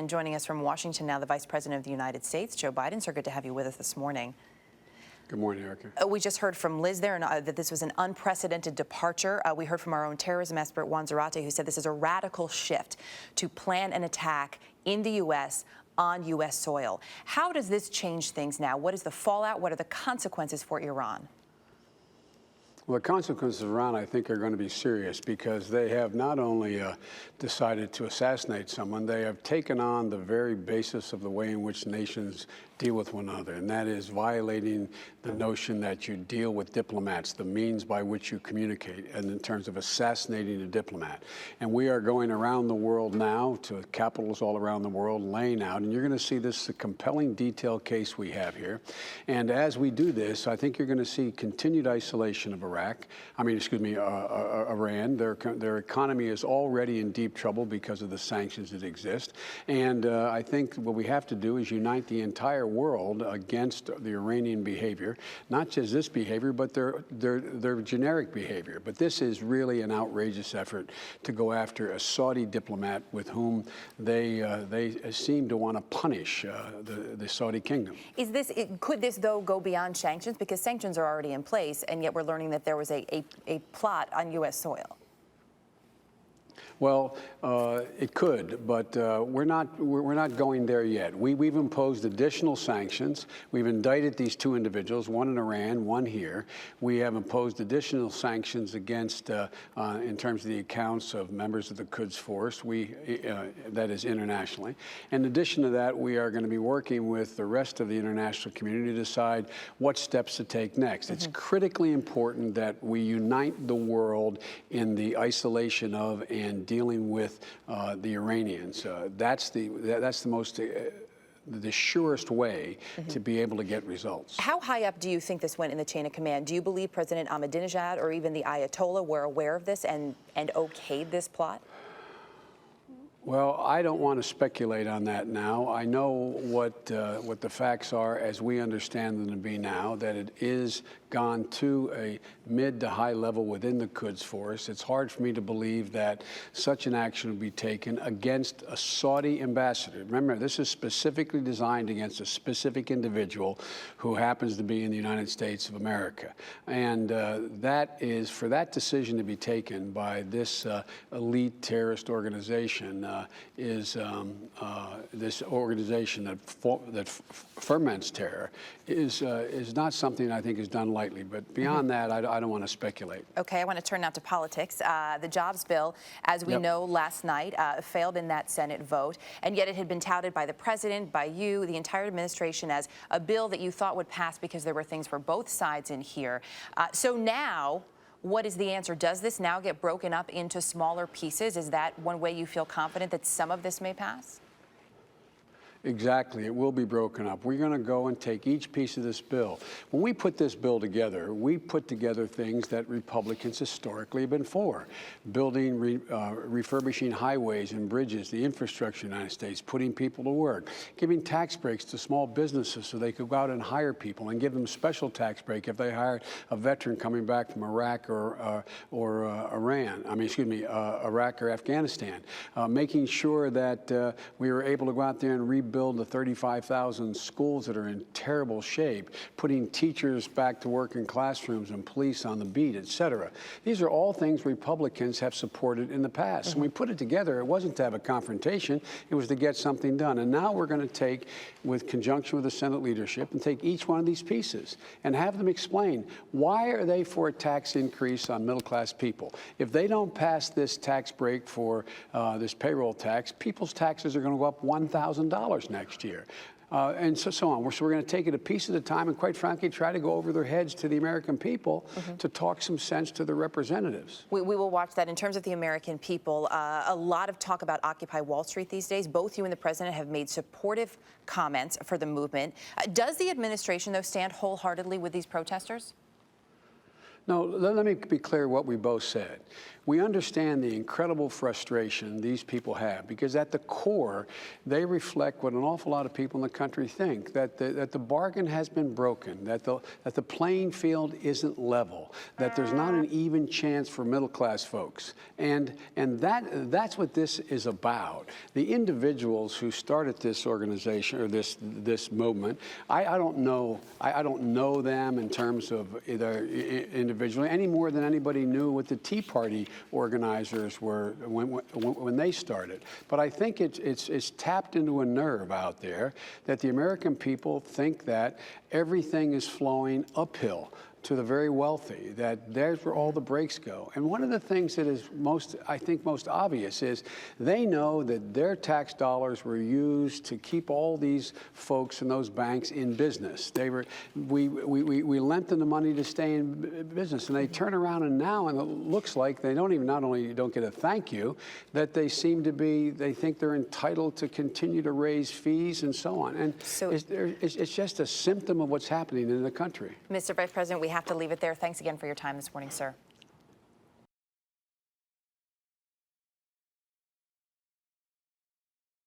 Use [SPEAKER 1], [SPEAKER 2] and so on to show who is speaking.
[SPEAKER 1] And joining us from Washington now, the Vice President of the United States, Joe Biden. Sir, good to have you with us this morning.
[SPEAKER 2] Good morning, Erica.
[SPEAKER 1] We just heard from Liz there that this was an unprecedented departure. We heard from our own terrorism expert, Juan Zarate, who said this is a radical shift to plan an attack in the U.S. on U.S. soil. How does this change things now? What is the fallout? What are the consequences for Iran?
[SPEAKER 2] Well, the consequences of Iran, I think, are going to be serious because they have not only decided to assassinate someone, they have taken on the very basis of the way in which nations deal with one another, and that is violating the notion that you deal with diplomats, the means by which you communicate, and in terms of assassinating a diplomat. And we are going around the world now to capitals all around the world, laying out, and you're going to see this compelling, detailed case we have here. And as we do this, I think you're going to see continued isolation of Iran. Their economy is already in deep trouble because of the sanctions that exist. And I think what we have to do is unite the entire world against the Iranian behavior, not just this behavior, but their generic behavior. But this is really an outrageous effort to go after a Saudi diplomat with whom they seem to want to punish the Saudi kingdom.
[SPEAKER 1] Could this, though, go beyond sanctions? Because sanctions are already in place, and yet we're learning that there was a plot on U.S. soil.
[SPEAKER 2] Well, it could, but we're not going there yet. We've imposed additional sanctions. We've indicted these two individuals, one in Iran, one here. We have imposed additional sanctions against, in terms of the accounts of members of the Quds Force, that is internationally. In addition to that, we are going to be working with the rest of the international community to decide what steps to take next. It's critically important that we unite the world in the isolation of and dealing with the Iranians. That's the most the surest way to be able to get results.
[SPEAKER 1] How high up do you think this went in the chain of command? Do you believe President Ahmadinejad or even the Ayatollah were aware of this and okayed this plot?
[SPEAKER 2] Well, I don't want to speculate on that now. I know what the facts are as we understand them to be now, that it is gone to a mid to high level within the Quds Force. It's hard for me to believe that such an action would be taken against a Saudi ambassador. Remember, this is specifically designed against a specific individual who happens to be in the United States of America. And for that decision to be taken by this elite terrorist organization, this organization that ferments terror is not something I think is done lightly. But beyond that, I don't want to speculate.
[SPEAKER 1] Okay, I want to turn now to politics. The jobs bill, as we know, last night failed in that Senate vote, and yet it had been touted by the president, by you, the entire administration as a bill that you thought would pass because there were things for both sides in here. So now, what is the answer? Does this now get broken up into smaller pieces? Is that one way you feel confident that some of this may pass?
[SPEAKER 2] Exactly. It will be broken up. We're going to go and take each piece of this bill. When we put this bill together, we put together things that Republicans historically have been for. Building, refurbishing highways and bridges, the infrastructure in the United States, putting people to work, giving tax breaks to small businesses so they could go out and hire people and give them a special tax break if they hired a veteran coming back from Iraq or Iraq or Afghanistan. Making sure that we were able to go out there and rebuild the 35,000 schools that are in terrible shape, putting teachers back to work in classrooms and police on the beat, et cetera. These are all things Republicans have supported in the past. When we put it together, it wasn't to have a confrontation, it was to get something done. And now we're going to take, with conjunction with the Senate leadership, and take each one of these pieces and have them explain why are they for a tax increase on middle-class people. If they don't pass this tax break for this payroll tax, people's taxes are going to go up $1,000 next year. And so on. So we're going to take it a piece at a time and, quite frankly, try to go over their heads to the American people to talk some sense to the representatives.
[SPEAKER 1] We will watch that. In terms of the American people, a lot of talk about Occupy Wall Street these days. Both you and the president have made supportive comments for the movement. Does the administration, though, stand wholeheartedly with these protesters?
[SPEAKER 2] No, let me be clear what we both said. we understand the incredible frustration these people have, because at the core, they reflect what an awful lot of people in the country think, that the bargain has been broken, that the playing field isn't level, that there's not an even chance for middle-class folks. And that's what this is about. The individuals who started this organization or this movement, I don't know them in terms of either individually any more than anybody knew what the Tea Party organizers were when they started. But I think it's tapped into a nerve out there that the American people think that everything is flowing uphill to the very wealthy, that there's where all the breaks go. And one of the things that is I think most obvious is they know that their tax dollars were used to keep all these folks and those banks in business. We lent them the money to stay in business, and they turn around and now, and it looks like they not only don't get a thank you, that they think they're entitled to continue to raise fees and so on. And so it's just a symptom of what's happening in the country.
[SPEAKER 1] Mr. Vice President, we have to leave it there. Thanks again for your time this morning, sir.